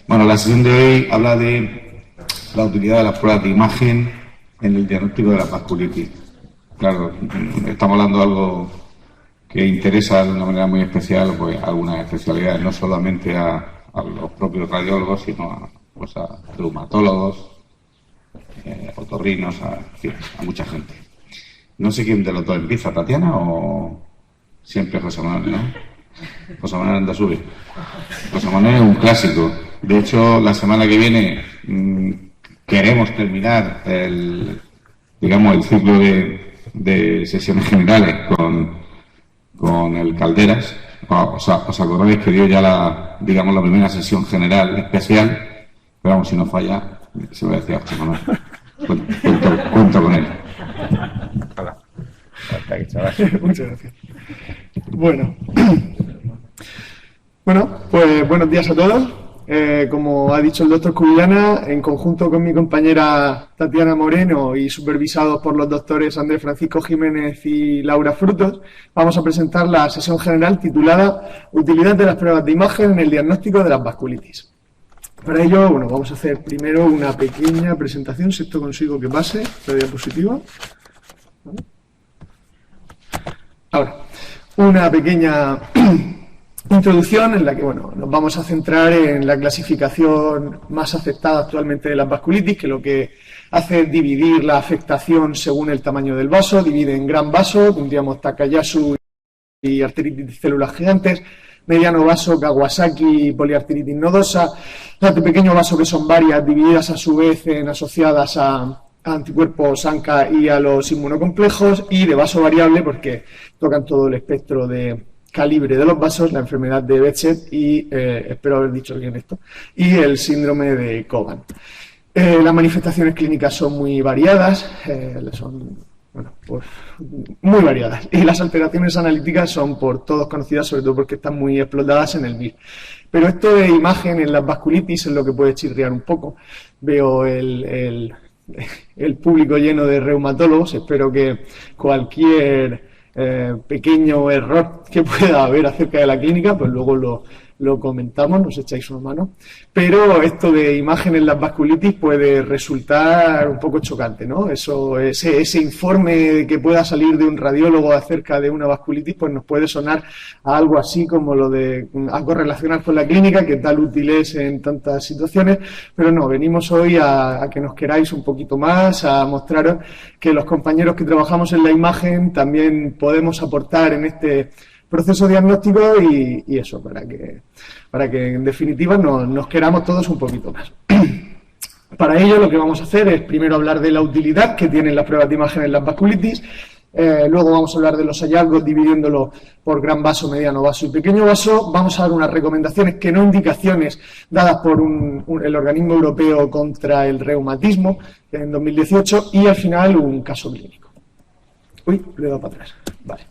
Bueno, la sesión de hoy habla de la utilidad de las pruebas de imagen en el diagnóstico de la vasculitis. Claro, estamos hablando de algo que interesa de una manera muy especial pues, a algunas especialidades, no solamente a los propios radiólogos, sino a reumatólogos, otorrinos, a mucha gente. No sé quién de los dos empieza, Tatiana o siempre José Manuel, ¿no? José Manuel Andasuri. José Manuel es un clásico. De hecho, la semana que viene queremos terminar el ciclo de sesiones generales con el Calderas. ¿Os acordáis que dio ya la primera sesión general especial? Pero vamos, si no falla, se lo decía a José Manuel. Cuento con él. Muchas gracias. Bueno, pues buenos días a todos. Como ha dicho el doctor Cubillana, en conjunto con mi compañera Tatiana Moreno y supervisados por los doctores Andrés Francisco Jiménez y Laura Frutos, vamos a presentar la sesión general titulada Utilidad de las pruebas de imagen en el diagnóstico de las vasculitis. Para ello, vamos a hacer primero una pequeña presentación, si esto consigo que pase, la diapositiva. Ahora, una pequeña introducción en la que nos vamos a centrar en la clasificación más aceptada actualmente de las vasculitis, que lo que hace es dividir la afectación según el tamaño del vaso, divide en gran vaso, tendríamos Takayasu y arteritis de células gigantes, mediano vaso, Kawasaki, poliarteritis nodosa, pequeño vaso que son varias, divididas a su vez asociadas a anticuerpos ANCA y a los inmunocomplejos, y de vaso variable porque tocan todo el espectro de calibre de los vasos, la enfermedad de Behçet y, espero haber dicho bien esto, y el síndrome de Cogan. Las manifestaciones clínicas son muy variadas, muy variadas, y las alteraciones analíticas son por todos conocidas, sobre todo porque están muy explotadas en el MIR. Pero esto de imagen en las vasculitis es lo que puede chirriar un poco. Veo el público lleno de reumatólogos, espero que cualquier pequeño error que pueda haber acerca de la clínica, pues luego lo comentamos, nos echáis una mano. Pero esto de imagen en las vasculitis puede resultar un poco chocante, ¿no? Ese informe que pueda salir de un radiólogo acerca de una vasculitis, pues nos puede sonar a algo así como lo de a correlacionar con la clínica, que tal útil es en tantas situaciones, pero no, venimos hoy a que nos queráis un poquito más, a mostraros que los compañeros que trabajamos en la imagen también podemos aportar en este proceso diagnóstico y eso, para que en definitiva nos queramos todos un poquito más. Para ello lo que vamos a hacer es primero hablar de la utilidad que tienen las pruebas de imagen en las vasculitis, luego vamos a hablar de los hallazgos dividiéndolo por gran vaso, mediano vaso y pequeño vaso, vamos a dar unas recomendaciones que no indicaciones dadas por el Organismo Europeo contra el Reumatismo en 2018 y al final un caso clínico. Uy, le he dado para atrás. Vale.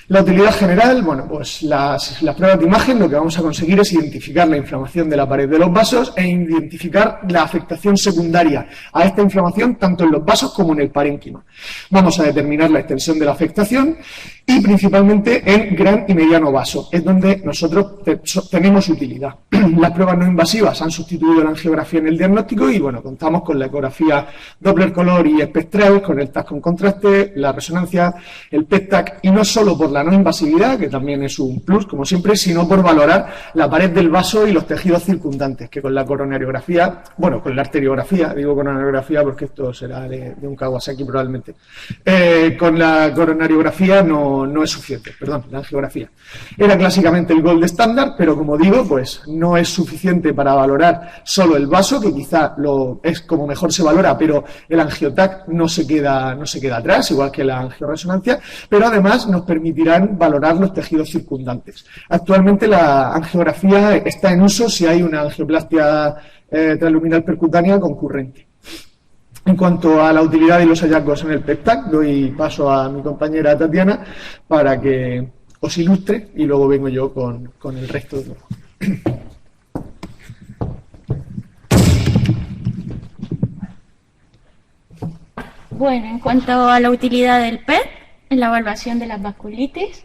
La utilidad general, pues las pruebas de imagen lo que vamos a conseguir es identificar la inflamación de la pared de los vasos e identificar la afectación secundaria a esta inflamación tanto en los vasos como en el parénquima. Vamos a determinar la extensión de la afectación y principalmente en gran y mediano vaso, es donde nosotros tenemos utilidad. Las pruebas no invasivas han sustituido la angiografía en el diagnóstico y contamos con la ecografía Doppler color y espectral, con el TAC con contraste, la resonancia, el PET-TAC, y no solo por la no invasividad, que también es un plus, como siempre, sino por valorar la pared del vaso y los tejidos circundantes, que con la coronariografía, con la arteriografía, digo coronariografía porque esto será de un Kawasaki probablemente, con la coronariografía no es suficiente, la angiografía. Era clásicamente el gold estándar, pero como digo, pues no es suficiente para valorar solo el vaso, que quizá es como mejor se valora, pero el angiotac no se queda atrás, igual que la angioresonancia, pero además nos permitirán valorar los tejidos circundantes. Actualmente la angiografía está en uso si hay una angioplastia transluminal percutánea concurrente. En cuanto a la utilidad de los hallazgos en el PET-TAC, doy paso a mi compañera Tatiana para que os ilustre y luego vengo yo con el resto de los. Bueno, en cuanto a la utilidad del PET en la evaluación de las vasculitis,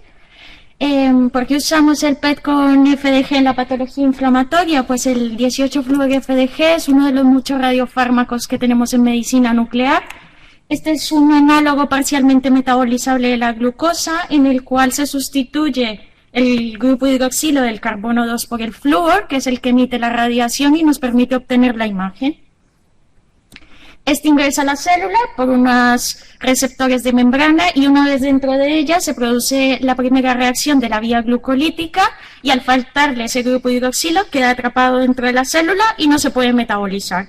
¿Por qué usamos el PET con FDG en la patología inflamatoria? Pues el 18-fluor-FDG es uno de los muchos radiofármacos que tenemos en medicina nuclear. Este es un análogo parcialmente metabolizable de la glucosa, en el cual se sustituye el grupo hidroxilo del carbono 2 por el flúor, que es el que emite la radiación y nos permite obtener la imagen. Este ingresa a la célula por unos receptores de membrana y una vez dentro de ella se produce la primera reacción de la vía glucolítica y al faltarle ese grupo hidroxilo queda atrapado dentro de la célula y no se puede metabolizar.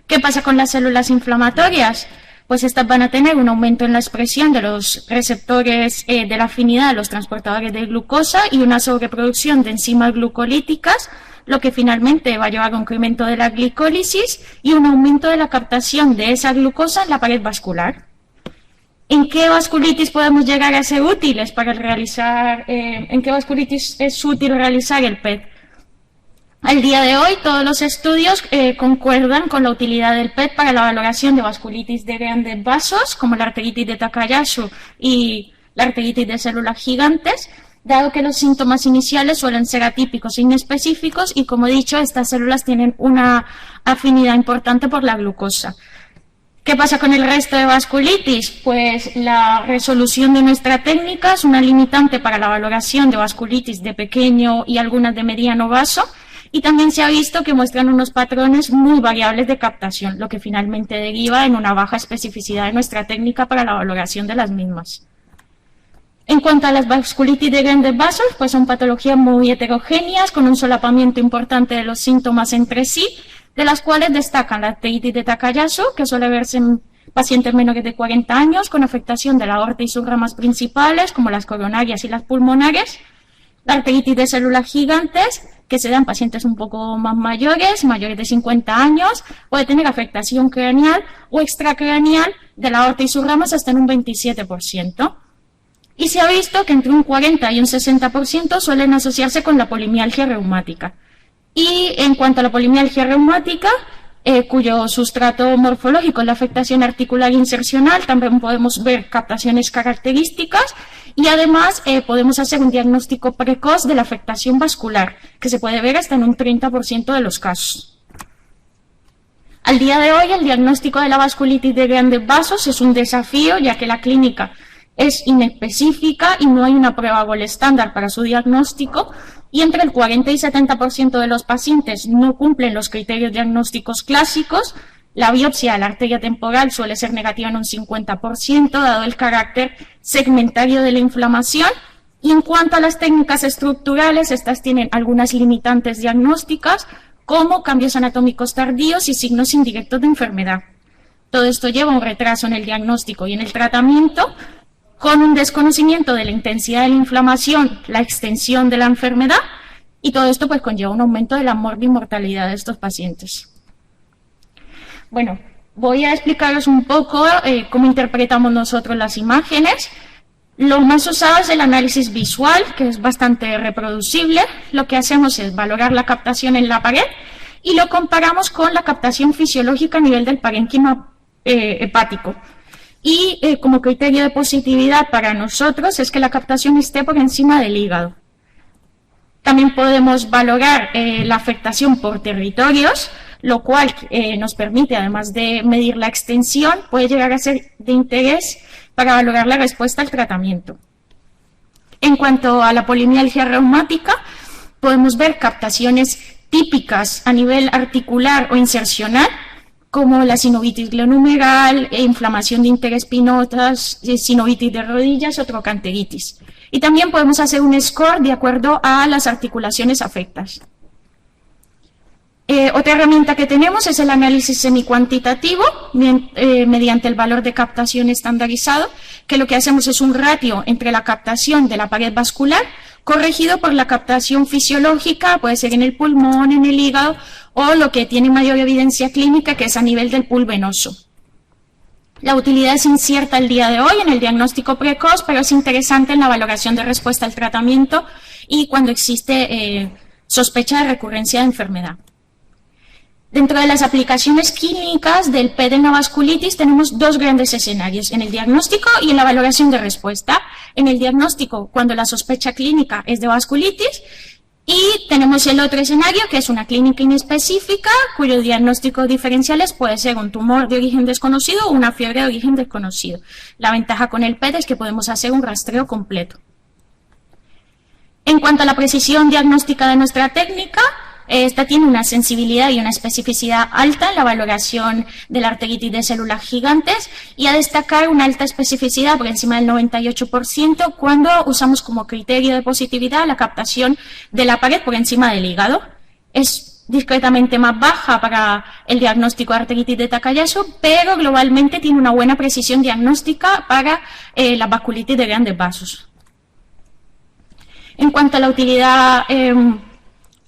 ¿Qué pasa con las células inflamatorias? Pues estas van a tener un aumento en la expresión de los receptores de la afinidad de los transportadores de glucosa y una sobreproducción de enzimas glucolíticas, lo que finalmente va a llevar a un incremento de la glicólisis y un aumento de la captación de esa glucosa en la pared vascular. ¿En qué vasculitis podemos llegar a ser útiles para realizar, en qué vasculitis es útil realizar el PET? Al día de hoy, todos los estudios concuerdan con la utilidad del PET para la valoración de vasculitis de grandes vasos, como la arteritis de Takayasu y la arteritis de células gigantes, dado que los síntomas iniciales suelen ser atípicos e inespecíficos y, como he dicho, estas células tienen una afinidad importante por la glucosa. ¿Qué pasa con el resto de vasculitis? Pues la resolución de nuestra técnica es una limitante para la valoración de vasculitis de pequeño y algunas de mediano vaso, y también se ha visto que muestran unos patrones muy variables de captación, lo que finalmente deriva en una baja especificidad de nuestra técnica para la valoración de las mismas. En cuanto a las vasculitis de grandes vasos, pues son patologías muy heterogéneas, con un solapamiento importante de los síntomas entre sí, de las cuales destacan la arteritis de Takayasu, que suele verse en pacientes menores de 40 años, con afectación de la aorta y sus ramas principales, como las coronarias y las pulmonares, la arteritis de células gigantes, que se da en pacientes un poco más mayores, mayores de 50 años, puede tener afectación craneal o extracraneal de la aorta y sus ramas hasta en un 27%. Y se ha visto que entre un 40 y un 60% suelen asociarse con la polimialgia reumática. Y en cuanto a la polimialgia reumática, cuyo sustrato morfológico es la afectación articular insercional, también podemos ver captaciones características y además podemos hacer un diagnóstico precoz de la afectación vascular, que se puede ver hasta en un 30% de los casos. Al día de hoy, el diagnóstico de la vasculitis de grandes vasos es un desafío, ya que la clínica es inespecífica y no hay una prueba gold estándar para su diagnóstico, y entre el 40 y 70% de los pacientes no cumplen los criterios diagnósticos clásicos. La biopsia de la arteria temporal suele ser negativa en un 50%, dado el carácter segmentario de la inflamación. Y en cuanto a las técnicas estructurales, estas tienen algunas limitantes diagnósticas, como cambios anatómicos tardíos y signos indirectos de enfermedad. Todo esto lleva a un retraso en el diagnóstico y en el tratamiento, con un desconocimiento de la intensidad de la inflamación, la extensión de la enfermedad, y todo esto pues conlleva un aumento de la mortalidad de estos pacientes. Bueno, voy a explicaros un poco cómo interpretamos nosotros las imágenes. Lo más usado es el análisis visual, que es bastante reproducible. Lo que hacemos es valorar la captación en la pared y lo comparamos con la captación fisiológica a nivel del parénquima hepático. Y como criterio de positividad para nosotros es que la captación esté por encima del hígado. También podemos valorar la afectación por territorios, lo cual nos permite, además de medir la extensión, puede llegar a ser de interés para valorar la respuesta al tratamiento. En cuanto a la polimialgia reumática, podemos ver captaciones típicas a nivel articular o insercional, como la sinovitis glenohumeral, inflamación de interespinotas, sinovitis de rodillas o trocanteritis. Y también podemos hacer un score de acuerdo a las articulaciones afectas. Otra herramienta que tenemos es el análisis semicuantitativo mediante el valor de captación estandarizado, que lo que hacemos es un ratio entre la captación de la pared vascular corregido por la captación fisiológica, puede ser en el pulmón, en el hígado, o lo que tiene mayor evidencia clínica, que es a nivel del pool venoso. La utilidad es incierta el día de hoy en el diagnóstico precoz, pero es interesante en la valoración de respuesta al tratamiento y cuando existe sospecha de recurrencia de enfermedad. Dentro de las aplicaciones clínicas del PET en la vasculitis tenemos dos grandes escenarios, en el diagnóstico y en la valoración de respuesta. En el diagnóstico, cuando la sospecha clínica es de vasculitis, y tenemos el otro escenario, que es una clínica inespecífica, cuyo diagnóstico diferenciales puede ser un tumor de origen desconocido o una fiebre de origen desconocido. La ventaja con el PET es que podemos hacer un rastreo completo. En cuanto a la precisión diagnóstica de nuestra técnica, esta tiene una sensibilidad y una especificidad alta en la valoración de la arteritis de células gigantes y a destacar una alta especificidad por encima del 98% cuando usamos como criterio de positividad la captación de la pared por encima del hígado. Es discretamente más baja para el diagnóstico de arteritis de Takayasu, pero globalmente tiene una buena precisión diagnóstica para la vasculitis de grandes vasos. En cuanto a la utilidad,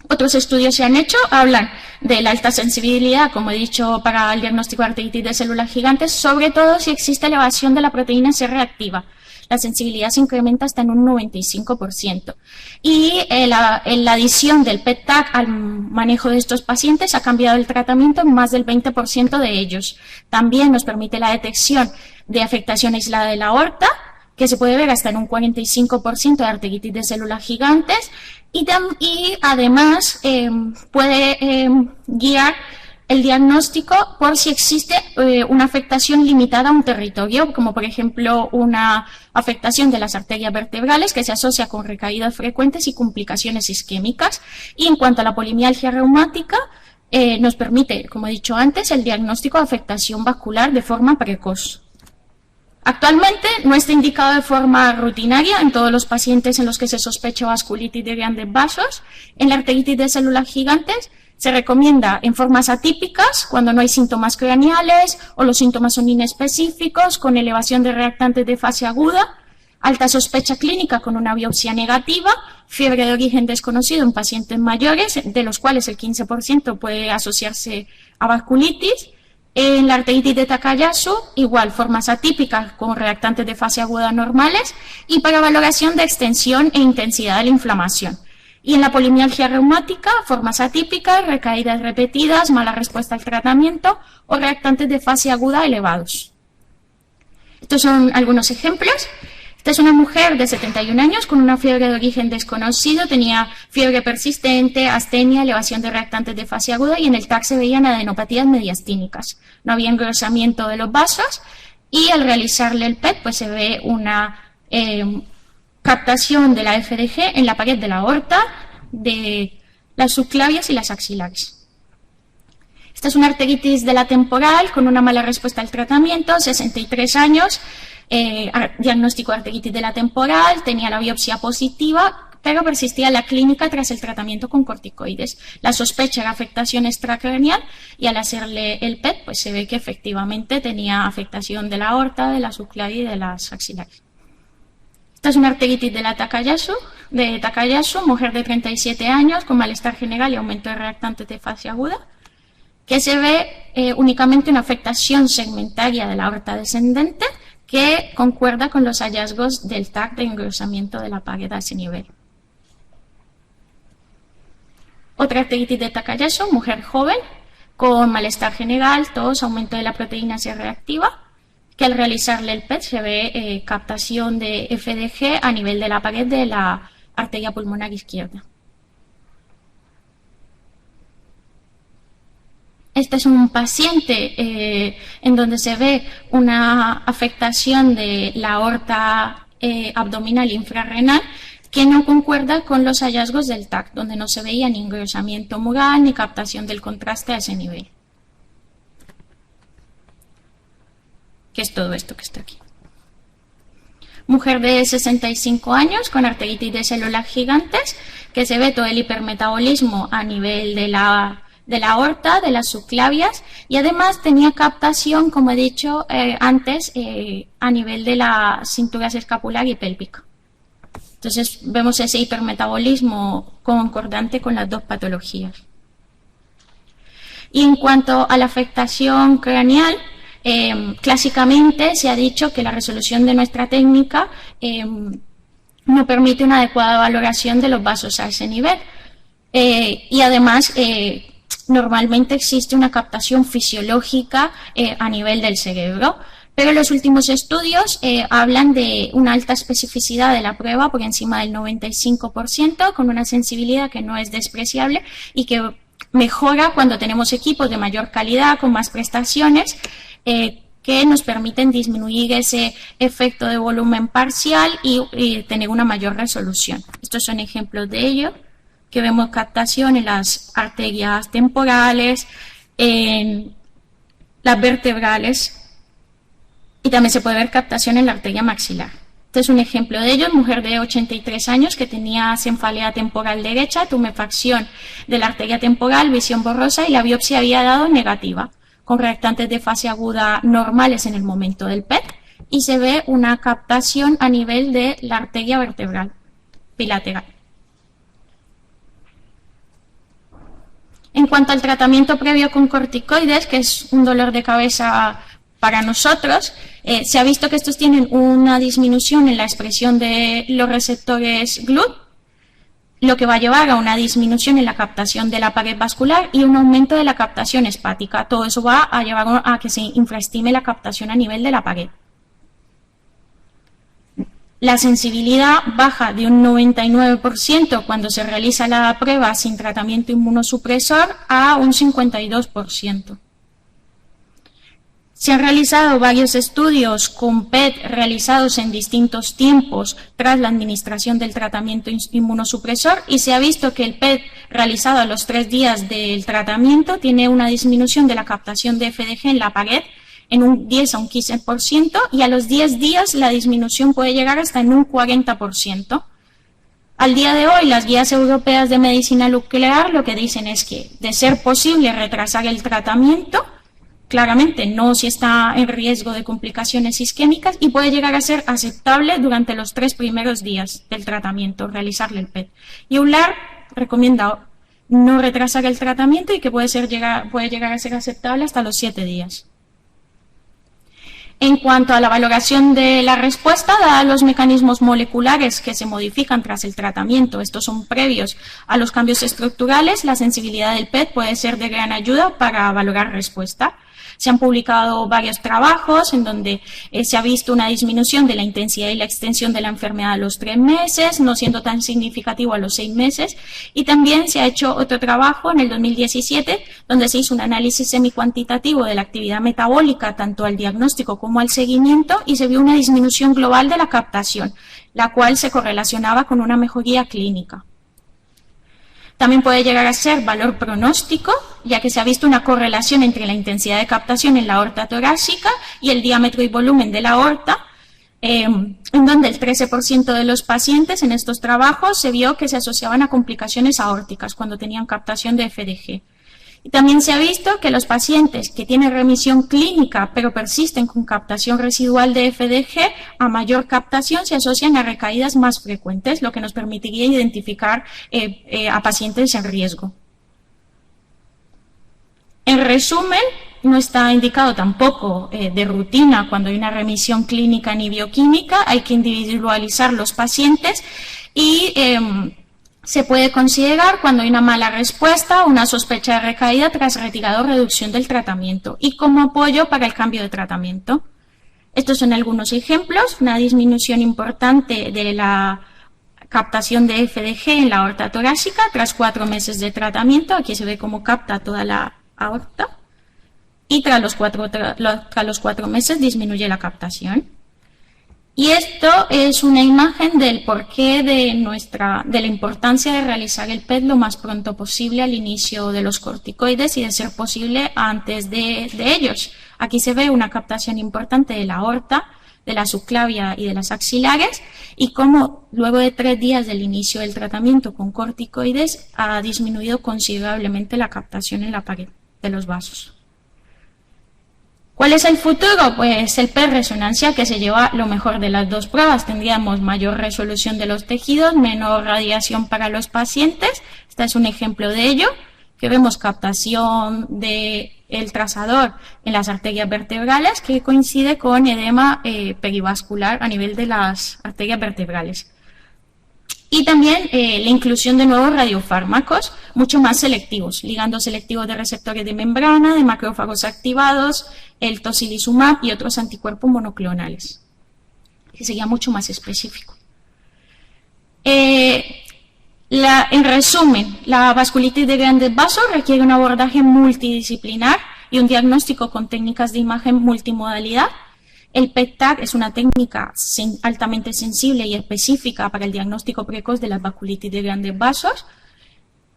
otros estudios se han hecho, hablan de la alta sensibilidad, como he dicho, para el diagnóstico de arteritis de células gigantes, sobre todo si existe elevación de la proteína C reactiva. La sensibilidad se incrementa hasta en un 95%. Y la adición del PET-TAC al manejo de estos pacientes ha cambiado el tratamiento en más del 20% de ellos. También nos permite la detección de afectación aislada de la aorta, que se puede ver hasta en un 45% de arteritis de células gigantes, y además puede guiar el diagnóstico por si existe una afectación limitada a un territorio, como por ejemplo una afectación de las arterias vertebrales que se asocia con recaídas frecuentes y complicaciones isquémicas. Y en cuanto a la polimialgia reumática, nos permite, como he dicho antes, el diagnóstico de afectación vascular de forma precoz. Actualmente no está indicado de forma rutinaria en todos los pacientes en los que se sospecha vasculitis de grandes vasos. En la arteritis de células gigantes se recomienda en formas atípicas cuando no hay síntomas craneales o los síntomas son inespecíficos, con elevación de reactantes de fase aguda, alta sospecha clínica con una biopsia negativa, fiebre de origen desconocido en pacientes mayores, de los cuales el 15% puede asociarse a vasculitis. En la arteritis de Takayasu, igual, formas atípicas con reactantes de fase aguda normales y para valoración de extensión e intensidad de la inflamación. Y en la polimialgia reumática, formas atípicas, recaídas repetidas, mala respuesta al tratamiento o reactantes de fase aguda elevados. Estos son algunos ejemplos. Esta es una mujer de 71 años con una fiebre de origen desconocido, tenía fiebre persistente, astenia, elevación de reactantes de fase aguda y en el TAC se veían adenopatías mediastínicas. No había engrosamiento de los vasos y al realizarle el PET pues se ve una captación de la FDG en la pared de la aorta, de las subclavias y las axilares. Esta es una arteritis de la temporal con una mala respuesta al tratamiento, 63 años, diagnóstico de arteritis de la temporal, tenía la biopsia positiva, pero persistía la clínica tras el tratamiento con corticoides. La sospecha era afectación extracraneal y al hacerle el PET pues se ve que efectivamente tenía afectación de la aorta, de la subclavia y de las axilares. Esta es una arteritis de la Takayasu, mujer de 37 años con malestar general y aumento de reactantes de fase aguda, que se ve únicamente una afectación segmentaria de la aorta descendente que concuerda con los hallazgos del TAC de engrosamiento de la pared a ese nivel. Otra arteritis de Takayasu, mujer joven con malestar general, tos, aumento de la proteína C reactiva, que al realizarle el PET se ve captación de FDG a nivel de la pared de la arteria pulmonar izquierda. Este es un paciente en donde se ve una afectación de la aorta abdominal infrarrenal que no concuerda con los hallazgos del TAC, donde no se veía ni engrosamiento mural ni captación del contraste a ese nivel. Que es todo esto que está aquí. Mujer de 65 años con arteritis de células gigantes, que se ve todo el hipermetabolismo a nivel de la aorta, de las subclavias, y además tenía captación, como he dicho antes, a nivel de la cintura escapular y pélvica. Entonces vemos ese hipermetabolismo concordante con las dos patologías. Y en cuanto a la afectación craneal, clásicamente se ha dicho que la resolución de nuestra técnica no permite una adecuada valoración de los vasos a ese nivel. Y además normalmente existe una captación fisiológica a nivel del cerebro, pero los últimos estudios hablan de una alta especificidad de la prueba por encima del 95%, con una sensibilidad que no es despreciable y que mejora cuando tenemos equipos de mayor calidad, con más prestaciones, que nos permiten disminuir ese efecto de volumen parcial y tener una mayor resolución. Estos son ejemplos de ello, que vemos captación en las arterias temporales, en las vertebrales, y también se puede ver captación en la arteria maxilar. Este es un ejemplo de ello, mujer de 83 años que tenía cefalea temporal derecha, tumefacción de la arteria temporal, visión borrosa, y la biopsia había dado negativa, con reactantes de fase aguda normales en el momento del PET, y se ve una captación a nivel de la arteria vertebral bilateral. En cuanto al tratamiento previo con corticoides, que es un dolor de cabeza para nosotros, se ha visto que estos tienen una disminución en la expresión de los receptores GLUT, lo que va a llevar a una disminución en la captación de la pared vascular y un aumento de la captación hepática. Todo eso va a llevar a que se infraestime la captación a nivel de la pared. La sensibilidad baja de un 99% cuando se realiza la prueba sin tratamiento inmunosupresor a un 52%. Se han realizado varios estudios con PET realizados en distintos tiempos tras la administración del tratamiento inmunosupresor y se ha visto que el PET realizado a los 3 días del tratamiento tiene una disminución de la captación de FDG en la pared en un 10 a un 15% y a los 10 días la disminución puede llegar hasta en un 40%. Al día de hoy, las guías europeas de medicina nuclear lo que dicen es que, de ser posible, retrasar el tratamiento, claramente no si está en riesgo de complicaciones isquémicas, y puede llegar a ser aceptable durante los 3 primeros días del tratamiento, realizarle el PET. Y EULAR recomienda no retrasar el tratamiento y que puede llegar a ser aceptable hasta los 7 días. En cuanto a la valoración de la respuesta, dados los mecanismos moleculares que se modifican tras el tratamiento, estos son previos a los cambios estructurales, la sensibilidad del PET puede ser de gran ayuda para valorar respuesta. Se han publicado varios trabajos en donde se ha visto una disminución de la intensidad y la extensión de la enfermedad a los 3 meses, no siendo tan significativo a los 6 meses. Y también se ha hecho otro trabajo en el 2017, donde se hizo un análisis semicuantitativo de la actividad metabólica, tanto al diagnóstico como al seguimiento, y se vio una disminución global de la captación, la cual se correlacionaba con una mejoría clínica. También puede llegar a ser valor pronóstico, ya que se ha visto una correlación entre la intensidad de captación en la aorta torácica y el diámetro y volumen de la aorta, en donde el 13% de los pacientes en estos trabajos se vio que se asociaban a complicaciones aórticas cuando tenían captación de FDG. Y también se ha visto que los pacientes que tienen remisión clínica pero persisten con captación residual de FDG, a mayor captación se asocian a recaídas más frecuentes, lo que nos permitiría identificar a pacientes en riesgo. En resumen, no está indicado tampoco de rutina cuando hay una remisión clínica ni bioquímica, hay que individualizar los pacientes y se puede considerar cuando hay una mala respuesta, una sospecha de recaída tras retirada o reducción del tratamiento y como apoyo para el cambio de tratamiento. Estos son algunos ejemplos, una disminución importante de la captación de FDG en la aorta torácica tras 4 meses de tratamiento. Aquí se ve cómo capta toda la aorta y tras los 4 meses disminuye la captación. Y esto es una imagen del porqué de la importancia de realizar el PET lo más pronto posible al inicio de los corticoides y de ser posible antes de ellos. Aquí se ve una captación importante de la aorta, de la subclavia y de las axilares y cómo luego de 3 días del inicio del tratamiento con corticoides ha disminuido considerablemente la captación en la pared de los vasos. ¿Cuál es el futuro? Pues el PET resonancia, que se lleva lo mejor de las 2 pruebas. Tendríamos mayor resolución de los tejidos, menor radiación para los pacientes. Este es un ejemplo de ello, que vemos captación del trazador en las arterias vertebrales que coincide con edema perivascular a nivel de las arterias vertebrales. Y también la inclusión de nuevos radiofármacos, mucho más selectivos, ligandos selectivos de receptores de membrana, de macrófagos activados, el tocilizumab y otros anticuerpos monoclonales, que sería mucho más específico. En resumen, la vasculitis de grandes vasos requiere un abordaje multidisciplinar y un diagnóstico con técnicas de imagen multimodalidad. El PET-TAC es una técnica altamente sensible y específica para el diagnóstico precoz de la vasculitis de grandes vasos.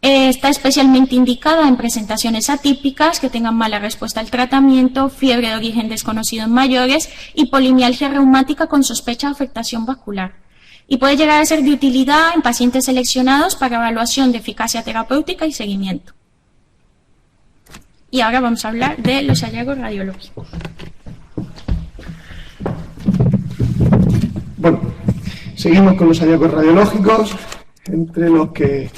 Está especialmente indicada en presentaciones atípicas que tengan mala respuesta al tratamiento, fiebre de origen desconocido en mayores y polimialgia reumática con sospecha de afectación vascular. Y puede llegar a ser de utilidad en pacientes seleccionados para evaluación de eficacia terapéutica y seguimiento. Y ahora vamos a hablar de los hallazgos radiológicos. Bueno, seguimos con los hallazgos radiológicos, entre los que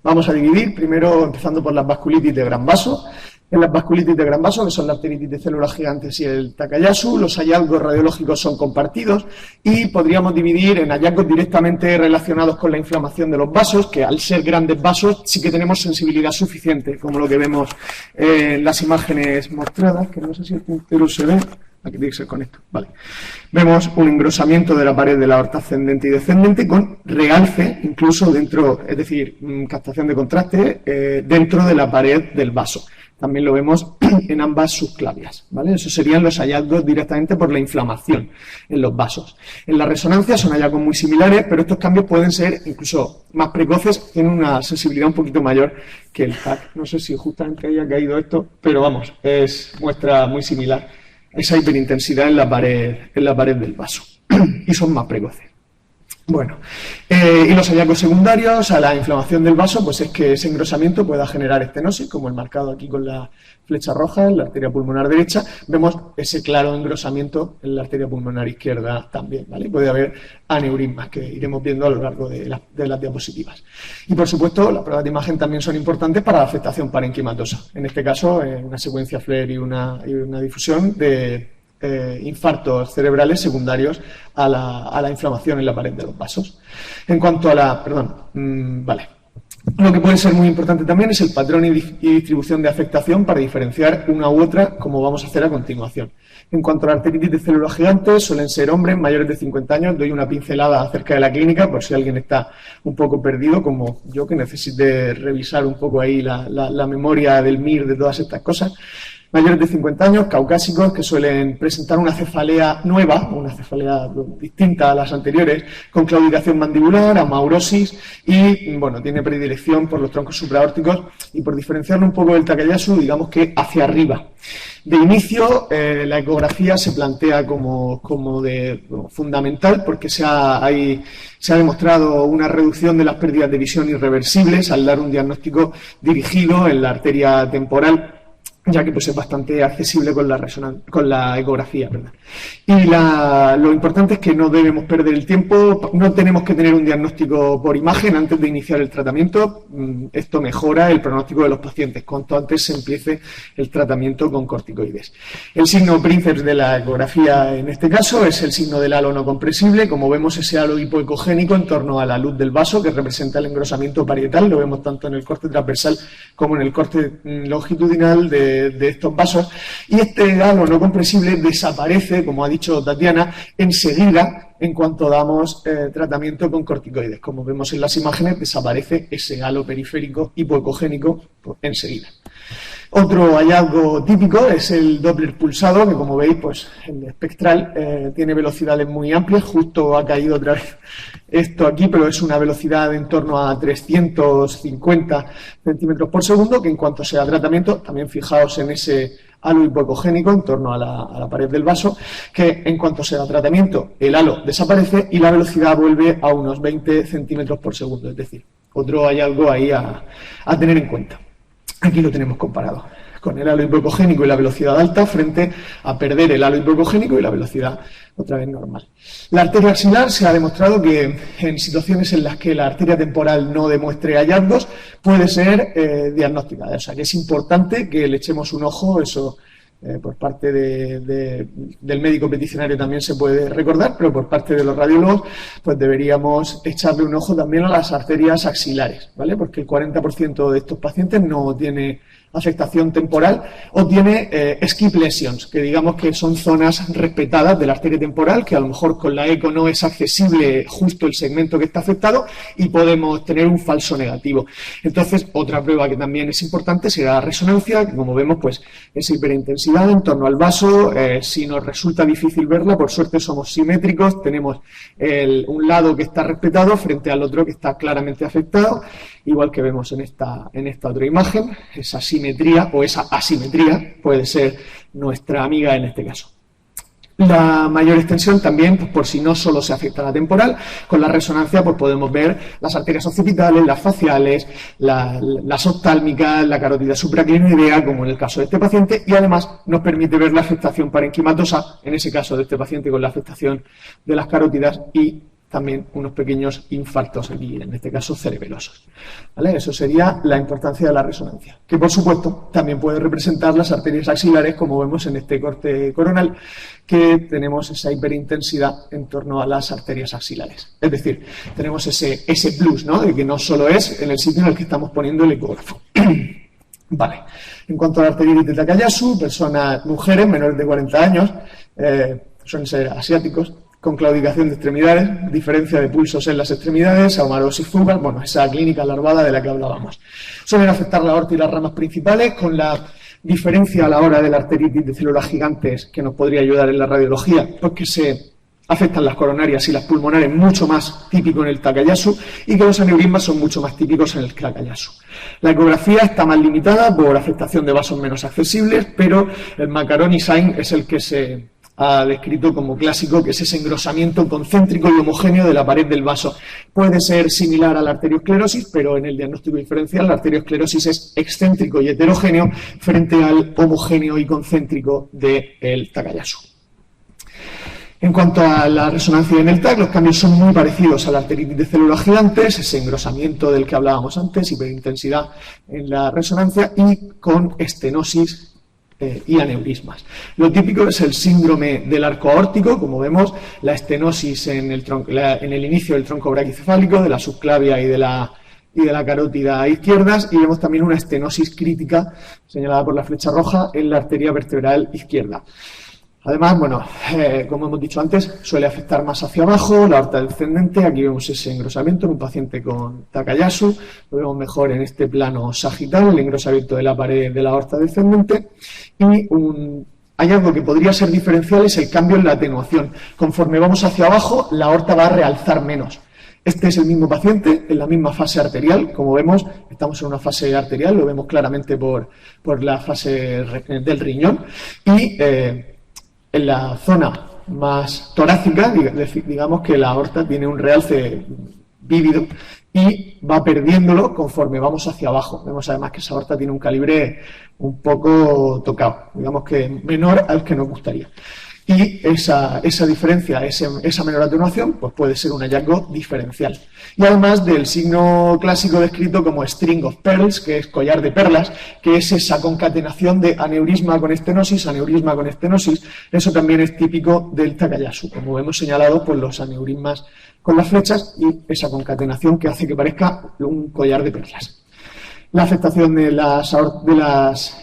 vamos a dividir, primero empezando por las vasculitis de gran vaso. En las vasculitis de gran vaso, que son la arteritis de células gigantes y el Takayasu, los hallazgos radiológicos son compartidos y podríamos dividir en hallazgos directamente relacionados con la inflamación de los vasos, que al ser grandes vasos sí que tenemos sensibilidad suficiente, como lo que vemos en las imágenes mostradas, que no sé si el puntero se ve. Aquí tiene que ser con esto, vale. Vemos un engrosamiento de la pared de la aorta ascendente y descendente con realce, incluso dentro, es decir, captación de contraste dentro de la pared del vaso. También lo vemos en ambas subclavias, ¿vale? Esos serían los hallazgos directamente por la inflamación en los vasos. En la resonancia son hallazgos muy similares, pero estos cambios pueden ser incluso más precoces, tienen una sensibilidad un poquito mayor que el TAC. No sé si justamente haya caído esto, pero vamos, muestra muy similar esa hiperintensidad en la pared del vaso. Y son más precoces. Bueno, y los hallazgos secundarios a la inflamación del vaso, pues es que ese engrosamiento pueda generar estenosis, como el marcado aquí con la flecha roja en la arteria pulmonar derecha. Vemos ese claro engrosamiento en la arteria pulmonar izquierda también, ¿vale? Puede haber aneurismas que iremos viendo a lo largo de las diapositivas. Y por supuesto, las pruebas de imagen también son importantes para la afectación parenquimatosa. En este caso, una secuencia FLAIR y una difusión de infartos cerebrales secundarios a la inflamación en la pared de los vasos. En cuanto a la... Lo que puede ser muy importante también es el patrón y distribución de afectación para diferenciar una u otra, como vamos a hacer a continuación. En cuanto a la arteritis de células gigantes, suelen ser hombres mayores de 50 años. Doy una pincelada acerca de la clínica por si alguien está un poco perdido, como yo, que necesite revisar un poco ahí la memoria del MIR de todas estas cosas. Mayores de 50 años, caucásicos, que suelen presentar una cefalea nueva, una cefalea distinta a las anteriores, con claudicación mandibular, amaurosis y, bueno, tiene predilección por los troncos supraórticos y, por diferenciarlo un poco del Takayasu, digamos que hacia arriba. De inicio, la ecografía se plantea como fundamental porque se ha demostrado una reducción de las pérdidas de visión irreversibles al dar un diagnóstico dirigido en la arteria temporal, ya que pues es bastante accesible con la ecografía, ¿verdad? Y lo importante es que no debemos perder el tiempo, no tenemos que tener un diagnóstico por imagen antes de iniciar el tratamiento. Esto mejora el pronóstico de los pacientes, cuanto antes se empiece el tratamiento con corticoides. El signo princeps de la ecografía en este caso es el signo del halo no compresible. Como vemos, ese halo hipoecogénico en torno a la luz del vaso, que representa el engrosamiento parietal, lo vemos tanto en el corte transversal como en el corte longitudinal de estos vasos, y este halo no compresible desaparece, como ha dicho Tatiana, enseguida en cuanto damos tratamiento con corticoides. Como vemos en las imágenes, desaparece ese halo periférico hipoecogénico enseguida. Otro hallazgo típico es el Doppler pulsado, que como veis, pues el espectral tiene velocidades muy amplias. Justo ha caído otra vez esto aquí, pero es una velocidad de en torno a 350 centímetros por segundo, que en cuanto sea tratamiento, también fijaos en ese halo hipoecogénico en torno a la pared del vaso, que en cuanto sea tratamiento, el halo desaparece y la velocidad vuelve a unos 20 centímetros por segundo. Es decir, otro hallazgo ahí a tener en cuenta. Aquí lo tenemos comparado con el halo hipoecogénico y la velocidad alta frente a perder el halo hipoecogénico y la velocidad otra vez normal. La arteria axilar se ha demostrado que en situaciones en las que la arteria temporal no demuestre hallazgos puede ser diagnosticada. O sea que es importante que le echemos un ojo, eso por parte del médico peticionario también se puede recordar, pero por parte de los radiólogos, pues deberíamos echarle un ojo también a las arterias axilares, ¿vale? Porque el 40% de estos pacientes no tiene afectación temporal o tiene skip lesions, que digamos que son zonas respetadas de la arteria temporal, que a lo mejor con la eco no es accesible justo el segmento que está afectado y podemos tener un falso negativo. Entonces, otra prueba que también es importante será la resonancia, que como vemos, pues esa hiperintensidad en torno al vaso. Si nos resulta difícil verla, por suerte somos simétricos, tenemos un lado que está respetado frente al otro que está claramente afectado, igual que vemos en esta otra imagen. Esa simetría o esa asimetría puede ser nuestra amiga en este caso. La mayor extensión también, pues por si no solo se afecta la temporal, con la resonancia pues podemos ver las arterias occipitales, las faciales, las oftálmicas, la carótida supraclinoidea, como en el caso de este paciente, y además nos permite ver la afectación parenquimatosa, en ese caso de este paciente con la afectación de las carótidas y también unos pequeños infartos aquí, en este caso cerebelosos. ¿Vale? Eso sería la importancia de la resonancia, que por supuesto también puede representar las arterias axilares, como vemos en este corte coronal, que tenemos esa hiperintensidad en torno a las arterias axilares. Es decir, tenemos ese plus, ¿no? De que no solo es en el sitio en el que estamos poniendo el ecógrafo. Vale. En cuanto a la arteritis de Takayasu, mujeres menores de 40 años, suelen ser asiáticos, con claudicación de extremidades, diferencia de pulsos en las extremidades, aumarosis fugaz, bueno, esa clínica larvada de la que hablábamos. Suelen afectar la aorta y las ramas principales, con la diferencia a la hora de la arteritis de células gigantes que nos podría ayudar en la radiología, porque se afectan las coronarias y las pulmonares, mucho más típico en el Takayasu, y que los aneurismas son mucho más típicos en el Takayasu. La ecografía está más limitada por afectación de vasos menos accesibles, pero el Macaroni sign es el que se ha descrito como clásico, que es ese engrosamiento concéntrico y homogéneo de la pared del vaso. Puede ser similar a la arteriosclerosis, pero en el diagnóstico diferencial la arteriosclerosis es excéntrico y heterogéneo frente al homogéneo y concéntrico del Takayasu. En cuanto a la resonancia en el TAC, los cambios son muy parecidos a la arteritis de células gigantes, ese engrosamiento del que hablábamos antes, hiperintensidad en la resonancia y con estenosis y aneurismas. Lo típico es el síndrome del arco aórtico, como vemos, la estenosis en el inicio del tronco braquicefálico, de la subclavia y de la carótida izquierdas, y vemos también una estenosis crítica señalada por la flecha roja en la arteria vertebral izquierda. Además, bueno, como hemos dicho antes, suele afectar más hacia abajo, la aorta descendente. Aquí vemos ese engrosamiento en un paciente con Takayasu, lo vemos mejor en este plano sagital, el engrosamiento de la pared de la aorta descendente. Y hay algo que podría ser diferencial, es el cambio en la atenuación. Conforme vamos hacia abajo, la aorta va a realzar menos. Este es el mismo paciente, en la misma fase arterial. Como vemos, estamos en una fase arterial, lo vemos claramente por la fase del riñón. Y en la zona más torácica, digamos que la aorta tiene un realce vívido y va perdiéndolo conforme vamos hacia abajo. Vemos además que esa aorta tiene un calibre un poco tocado, digamos que menor al que nos gustaría. Y esa diferencia, esa menor atenuación, pues puede ser un hallazgo diferencial. Y además del signo clásico descrito como string of pearls, que es collar de perlas, que es esa concatenación de aneurisma con estenosis, eso también es típico del Takayasu, como hemos señalado, pues los aneurismas con las flechas y esa concatenación que hace que parezca un collar de perlas. La afectación de las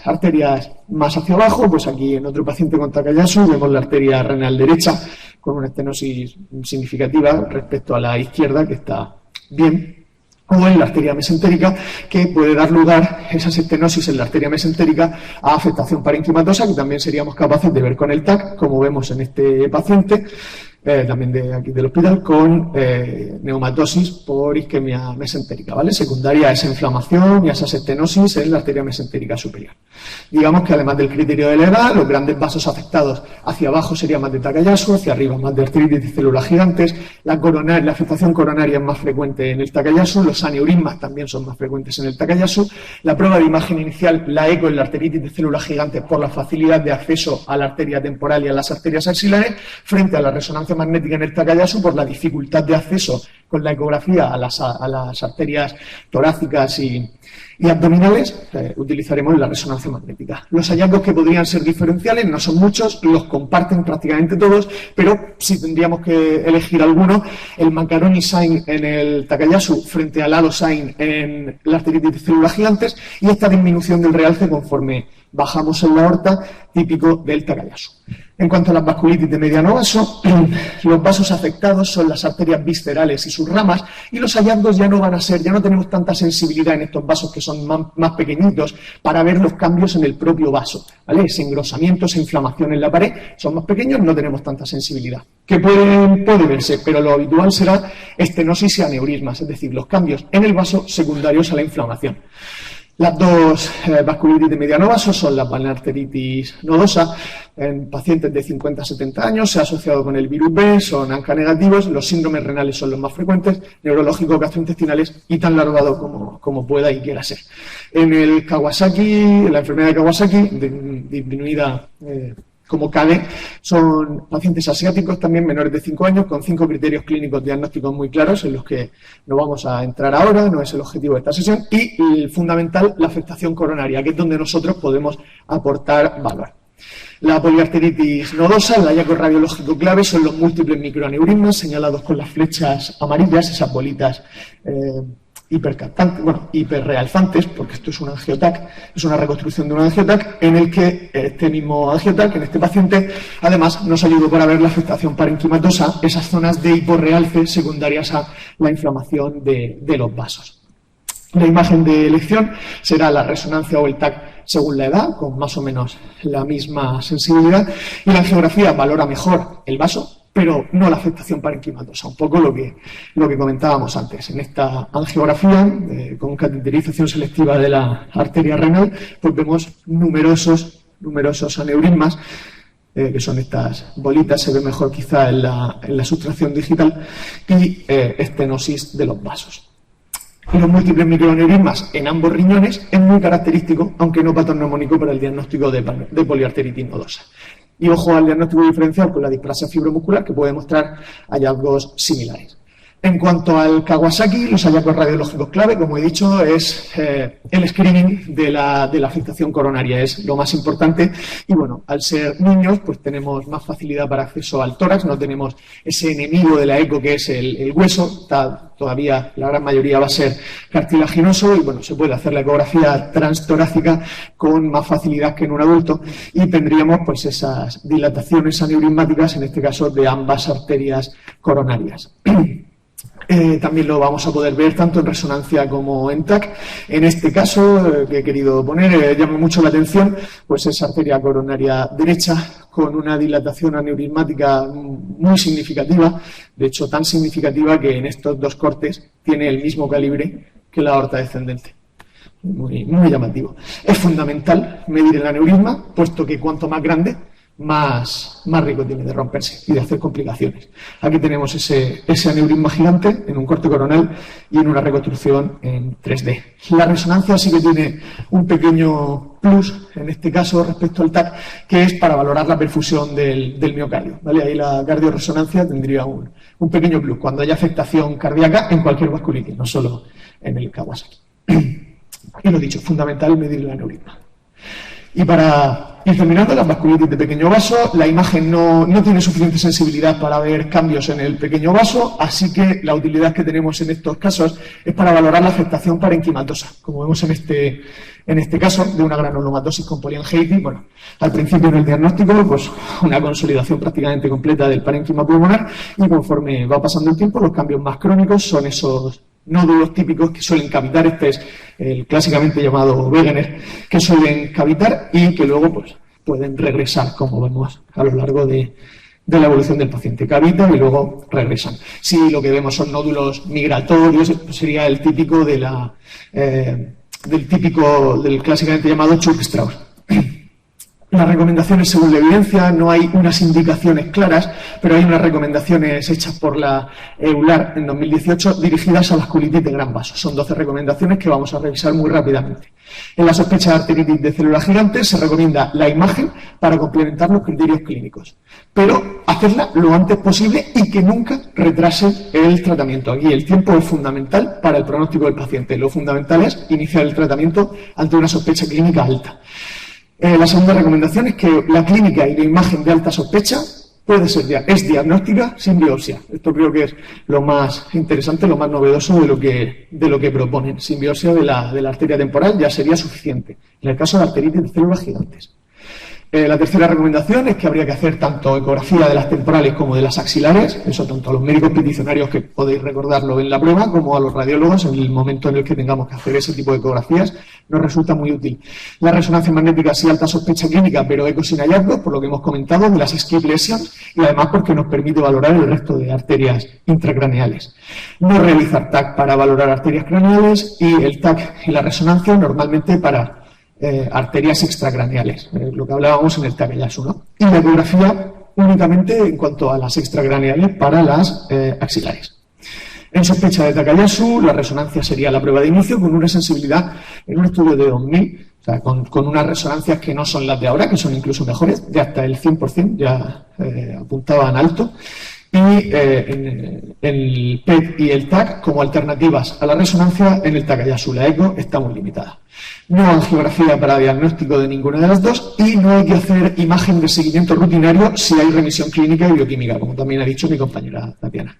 arterias más hacia abajo, pues aquí en otro paciente con Takayasu vemos la arteria renal derecha con una estenosis significativa respecto a la izquierda, que está bien, o en la arteria mesentérica, que puede dar lugar, esas estenosis en la arteria mesentérica, a afectación parenquimatosa, que también seríamos capaces de ver con el TAC, como vemos en este paciente, también de aquí del hospital, con neumatosis por isquemia mesentérica, ¿vale? Secundaria a esa inflamación y a esas estenosis en la arteria mesentérica superior. Digamos que además del criterio de la edad, los grandes vasos afectados hacia abajo serían más de Takayasu, hacia arriba más de arteritis de células gigantes, la afectación coronaria es más frecuente en el Takayasu, los aneurismas también son más frecuentes en el Takayasu, la prueba de imagen inicial, la eco en la arteritis de células gigantes por la facilidad de acceso a la arteria temporal y a las arterias axilares, frente a la resonancia magnética en el Takayasu por la dificultad de acceso con la ecografía a las arterias torácicas y Y abdominales, utilizaremos la resonancia magnética. Los hallazgos que podrían ser diferenciales no son muchos, los comparten prácticamente todos, pero si tendríamos que elegir alguno, el Macaroni sign en el Takayasu frente al halo sign en la arteritis de células gigantes y esta disminución del realce conforme bajamos en la aorta, típico del Takayasu. En cuanto a las vasculitis de mediano vaso, los vasos afectados son las arterias viscerales y sus ramas, y los hallazgos ya no van a ser, ya no tenemos tanta sensibilidad en estos vasos que son más pequeñitos para ver los cambios en el propio vaso, ¿vale? Ese engrosamiento, esa inflamación en la pared, son más pequeños, no tenemos tanta sensibilidad. Que puede verse, pero lo habitual será estenosis y aneurismas, es decir, los cambios en el vaso secundarios a la inflamación. Las dos vasculitis de mediano vaso son la panarteritis nodosa en pacientes de 50 a 70 años, se ha asociado con el virus B, son ANCA negativos, los síndromes renales son los más frecuentes, neurológicos, gastrointestinales y tan larvado como pueda y quiera ser. En el Kawasaki, la enfermedad de Kawasaki, disminuida como CADE, son pacientes asiáticos también menores de 5 años con 5 criterios clínicos diagnósticos muy claros en los que no vamos a entrar ahora, no es el objetivo de esta sesión, y el fundamental, la afectación coronaria, que es donde nosotros podemos aportar valor. La poliarteritis nodosa, el hallazgo radiológico clave son los múltiples microaneurismas señalados con las flechas amarillas, esas bolitas hiperrealzantes, porque esto es un angiotac, es una reconstrucción de un angiotac en el que este mismo angiotac, en este paciente, además nos ayudó para ver la afectación parenquimatosa, esas zonas de hiporrealce secundarias a la inflamación de los vasos. La imagen de elección será la resonancia o el TAC según la edad, con más o menos la misma sensibilidad, y la angiografía valora mejor el vaso, pero no la afectación parenquimatosa, un poco lo que comentábamos antes. En esta angiografía, con cateterización selectiva de la arteria renal, pues vemos numerosos aneurismas, que son estas bolitas, se ve mejor quizá en la sustracción digital, y estenosis de los vasos. Y los múltiples microaneurismas en ambos riñones es muy característico, aunque no patognomónico para el diagnóstico de poliarteritis nodosa. Y ojo al diagnóstico diferencial con la displasia fibromuscular, que puede mostrar hallazgos similares. En cuanto al Kawasaki, los hallazgos radiológicos clave, como he dicho, es el screening de la afectación coronaria, es lo más importante. Y bueno, al ser niños, pues tenemos más facilidad para acceso al tórax, no tenemos ese enemigo de la eco que es el hueso, todavía la gran mayoría va a ser cartilaginoso y bueno, se puede hacer la ecografía transtorácica con más facilidad que en un adulto y tendríamos pues esas dilataciones aneurismáticas, en este caso de ambas arterias coronarias. También lo vamos a poder ver tanto en resonancia como en TAC. En este caso, que he querido poner, llama mucho la atención, pues esa arteria coronaria derecha con una dilatación aneurismática muy significativa, de hecho tan significativa que en estos dos cortes tiene el mismo calibre que la aorta descendente. Muy llamativo. Es fundamental medir el aneurisma, puesto que cuanto más grande, más riesgo tiene de romperse y de hacer complicaciones. Aquí tenemos ese aneurisma gigante en un corte coronal y en una reconstrucción en 3D. La resonancia sí que tiene un pequeño plus, en este caso respecto al TAC, que es para valorar la perfusión del miocardio, ¿vale? Ahí la cardioresonancia tendría un pequeño plus cuando haya afectación cardíaca en cualquier vasculitis, no solo en el Kawasaki. Y lo dicho, fundamental medir el aneurisma. Y para ir terminando, las vasculitis de pequeño vaso, la imagen no tiene suficiente sensibilidad para ver cambios en el pequeño vaso, así que la utilidad que tenemos en estos casos es para valorar la afectación parenquimatosa, como vemos en este caso, de una granulomatosis con poliangiitis. Bueno, al principio en el diagnóstico, pues una consolidación prácticamente completa del parénquima pulmonar y conforme va pasando el tiempo, los cambios más crónicos son esos nódulos típicos que suelen cavitar, este es el clásicamente llamado Wegener, que suelen cavitar y que luego pues pueden regresar, como vemos a lo largo de la evolución del paciente. Cavitan y luego regresan. Si lo que vemos son nódulos migratorios, sería el típico del clásicamente llamado Church-Strauss. Las recomendaciones según la evidencia, no hay unas indicaciones claras, pero hay unas recomendaciones hechas por la EULAR en 2018 dirigidas a vasculitis de gran vaso. Son 12 recomendaciones que vamos a revisar muy rápidamente. En la sospecha de arteritis de células gigantes se recomienda la imagen para complementar los criterios clínicos, pero hacerla lo antes posible y que nunca retrase el tratamiento. Aquí el tiempo es fundamental para el pronóstico del paciente. Lo fundamental es iniciar el tratamiento ante una sospecha clínica alta. La segunda recomendación es que la clínica y la imagen de alta sospecha es diagnóstica sin biopsia. Esto creo que es lo más interesante, lo más novedoso de lo que proponen. Sin biopsia de la arteria temporal ya sería suficiente, en el caso de arteritis de células gigantes. La tercera recomendación es que habría que hacer tanto ecografía de las temporales como de las axilares, eso tanto a los médicos peticionarios, que podéis recordarlo en la prueba, como a los radiólogos en el momento en el que tengamos que hacer ese tipo de ecografías, nos resulta muy útil. La resonancia magnética sí alta sospecha clínica, pero eco sin hallazgo, por lo que hemos comentado, de las skip lesions, y además porque nos permite valorar el resto de arterias intracraneales. No realizar TAC para valorar arterias craneales y el TAC y la resonancia normalmente para arterias extracraneales, lo que hablábamos en el Takayasu, ¿no? Y la ecografía únicamente en cuanto a las extracraneales para las axilares. En sospecha de Takayasu, la resonancia sería la prueba de inicio con una sensibilidad en un estudio de 2000, o sea, con unas resonancias que no son las de ahora, que son incluso mejores, de hasta el 100%, ya apuntaban alto. Y el PET y el TAC como alternativas a la resonancia. En el Takayasu la eco está muy limitada. No angiografía para diagnóstico de ninguna de las dos y no hay que hacer imagen de seguimiento rutinario si hay remisión clínica y bioquímica, como también ha dicho mi compañera Tatiana.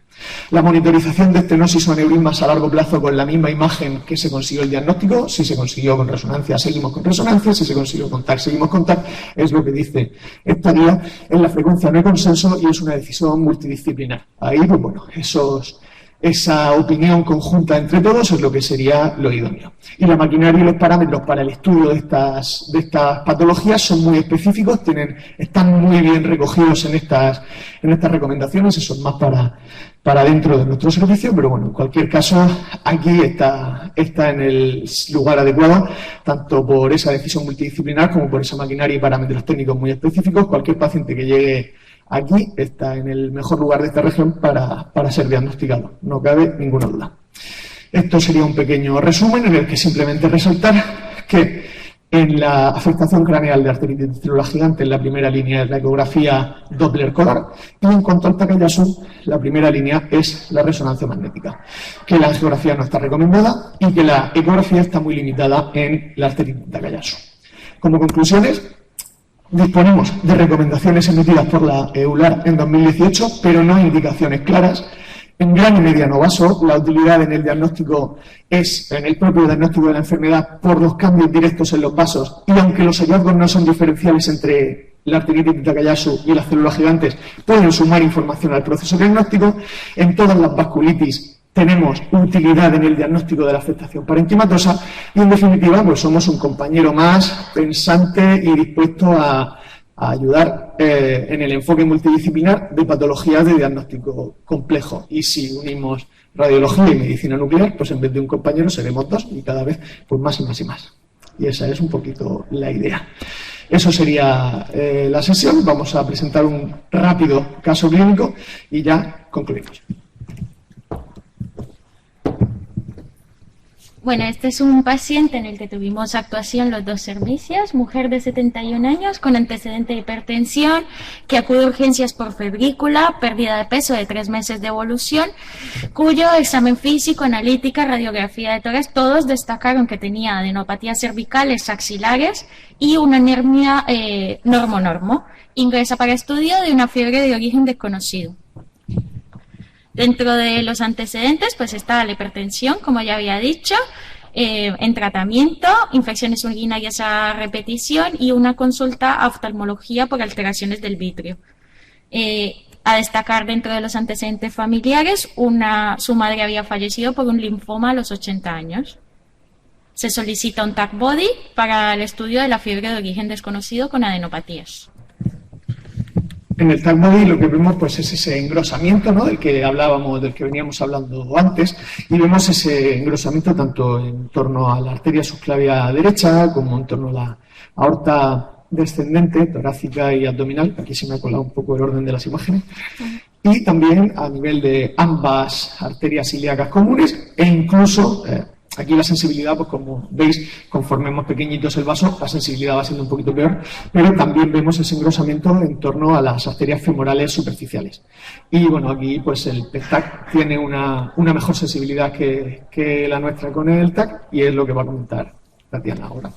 La monitorización de estenosis o aneurismas a largo plazo con la misma imagen que se consiguió el diagnóstico. Si se consiguió con resonancia, seguimos con resonancia. Si se consiguió con TAC, seguimos con TAC. Es lo que dice esta guía. En la frecuencia no hay consenso y es una decisión multidisciplinar. Ahí, pues bueno, esa opinión conjunta entre todos es lo que sería lo idóneo. Y la maquinaria y los parámetros para el estudio de estas patologías son muy específicos, están muy bien recogidos en estas recomendaciones. Eso es más para dentro de nuestro servicio, pero bueno, en cualquier caso, aquí está en el lugar adecuado, tanto por esa decisión multidisciplinar como por esa maquinaria y parámetros técnicos muy específicos. Cualquier paciente que llegue aquí está en el mejor lugar de esta región para ser diagnosticado, no cabe ninguna duda. Esto sería un pequeño resumen en el que simplemente resaltar que en la afectación craneal de arteritis de células gigantes, la primera línea es la ecografía Doppler Color, y en cuanto al Takayasu, la primera línea es la resonancia magnética, que la angiografía no está recomendada y que la ecografía está muy limitada en la arteritis de Takayasu. Como conclusiones, disponemos de recomendaciones emitidas por la EULAR en 2018, pero no indicaciones claras. En gran y mediano vaso, la utilidad en el diagnóstico es en el propio diagnóstico de la enfermedad por los cambios directos en los vasos, y aunque los hallazgos no son diferenciales entre la arteritis de Takayasu y las células gigantes, pueden sumar información al proceso diagnóstico. En todas las vasculitis tenemos utilidad en el diagnóstico de la afectación parenquimatosa y, en definitiva, pues somos un compañero más pensante y dispuesto a ayudar en el enfoque multidisciplinar de patologías de diagnóstico complejo. Y si unimos radiología y medicina nuclear, pues en vez de un compañero seremos dos y cada vez pues más y más y más. Y esa es un poquito la idea. Eso sería la sesión. Vamos a presentar un rápido caso clínico y ya concluimos. Bueno, este es un paciente en el que tuvimos actuación los dos servicios, mujer de 71 años con antecedente de hipertensión, que acude a urgencias por febrícula, pérdida de peso de 3 meses de evolución, cuyo examen físico, analítica, radiografía de tórax, todos destacaron que tenía adenopatías cervicales axilares y una anemia normo-normo. Ingresa para estudio de una fiebre de origen desconocido. Dentro de los antecedentes, pues está la hipertensión, como ya había dicho, en tratamiento, infecciones urinarias a repetición y una consulta a oftalmología por alteraciones del vitrio. A destacar dentro de los antecedentes familiares, su madre había fallecido por un linfoma a los 80 años. Se solicita un TAC body para el estudio de la fiebre de origen desconocido con adenopatías. En el TAC body lo que vemos pues es ese engrosamiento, ¿no?, del que hablábamos, del que veníamos hablando antes, y vemos ese engrosamiento tanto en torno a la arteria subclavia derecha como en torno a la aorta descendente, torácica y abdominal. Aquí se me ha colado un poco el orden de las imágenes. Y también a nivel de ambas arterias ilíacas comunes e incluso, aquí la sensibilidad, pues como veis, conforme más pequeñito es el vaso, la sensibilidad va siendo un poquito peor, pero también vemos ese engrosamiento en torno a las arterias femorales superficiales. Y bueno, aquí pues el PET-TAC tiene una mejor sensibilidad que la nuestra con el TAC y es lo que va a comentar Tatiana ahora.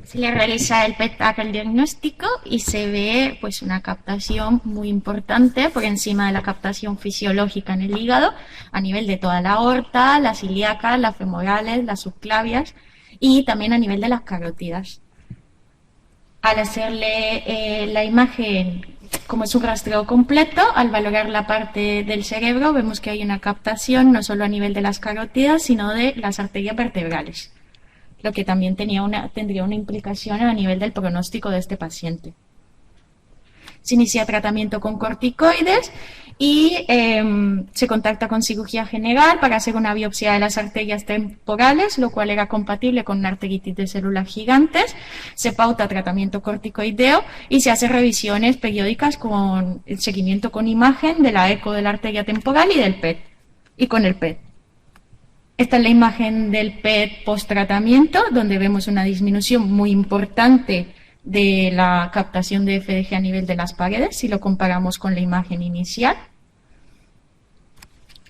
Se le realiza el PET-TAC al diagnóstico y se ve pues una captación muy importante por encima de la captación fisiológica en el hígado a nivel de toda la aorta, las ilíacas, las femorales, las subclavias y también a nivel de las carótidas. Al hacerle la imagen, como es un rastreo completo, al valorar la parte del cerebro vemos que hay una captación no solo a nivel de las carótidas sino de las arterias vertebrales, lo que también tendría una implicación a nivel del pronóstico de este paciente. Se inicia tratamiento con corticoides y se contacta con cirugía general para hacer una biopsia de las arterias temporales, lo cual era compatible con una arteritis de células gigantes. Se pauta tratamiento corticoideo y se hace revisiones periódicas con el seguimiento con imagen de la eco de la arteria temporal y del PET, y con el PET. Esta es la imagen del PET post-tratamiento, donde vemos una disminución muy importante de la captación de FDG a nivel de las paredes, si lo comparamos con la imagen inicial.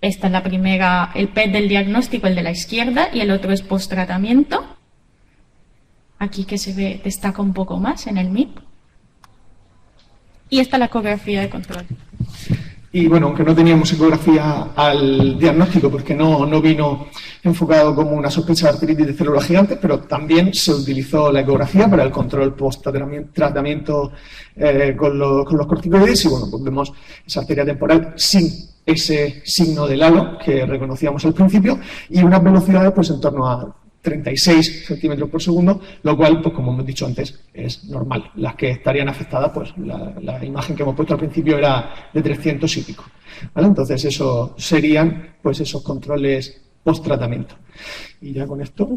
Esta es la primera, el PET del diagnóstico, el de la izquierda, y el otro es post-tratamiento. Aquí que se ve, destaca un poco más en el MIP. Y esta es la ecografía de control. Y bueno, aunque no teníamos ecografía al diagnóstico porque no vino enfocado como una sospecha de arteritis de células gigantes, pero también se utilizó la ecografía para el control post-tratamiento con los corticoides y bueno, pues vemos esa arteria temporal sin ese signo del halo que reconocíamos al principio y unas velocidades pues en torno a 36 centímetros por segundo, lo cual, pues como hemos dicho antes, es normal. Las que estarían afectadas, pues la imagen que hemos puesto al principio era de 300 y pico. ¿Vale? Entonces, eso serían pues esos controles post-tratamiento. Y ya con esto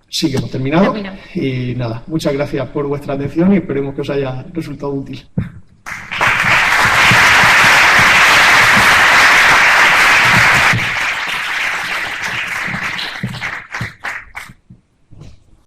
sí que hemos terminado. Y nada, muchas gracias por vuestra atención y esperemos que os haya resultado útil.